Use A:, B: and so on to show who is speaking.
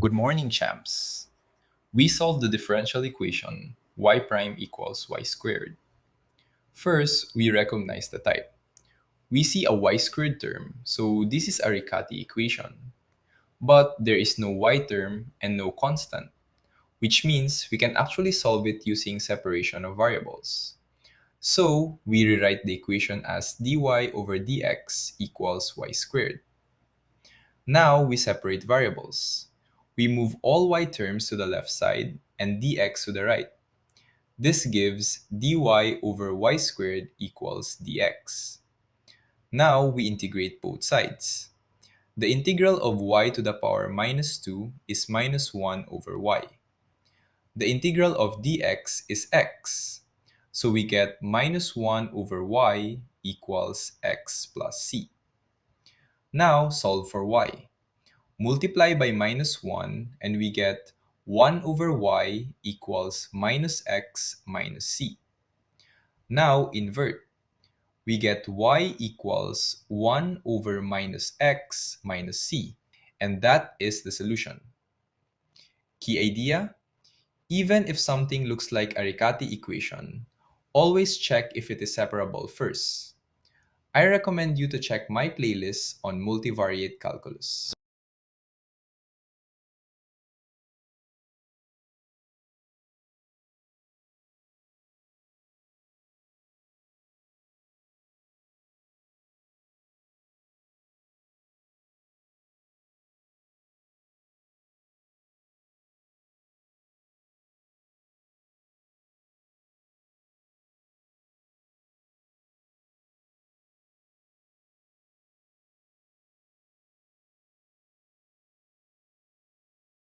A: Good morning, champs. We solved the differential equation y prime equals y squared. First, we recognize the type. We see a y squared term, so this is a Riccati equation. But there is no y term and no constant, which means we can actually solve it using separation of variables. So we rewrite the equation as dy over dx equals y squared. Now we separate variables. We move all y terms to the left side and dx to the right. This gives dy over y squared equals dx. Now we integrate both sides. The integral of y to the power minus 2 is minus 1 over y. The integral of dx is x. So we get minus 1 over y equals x plus c. Now solve for y. Multiply by minus 1 and we get 1 over y equals minus x minus c. Now invert. We get y equals 1 over minus x minus c. And that is the solution. Key idea? Even if something looks like a Riccati equation, always check if it is separable first. I recommend you to check my playlist on multivariate calculus.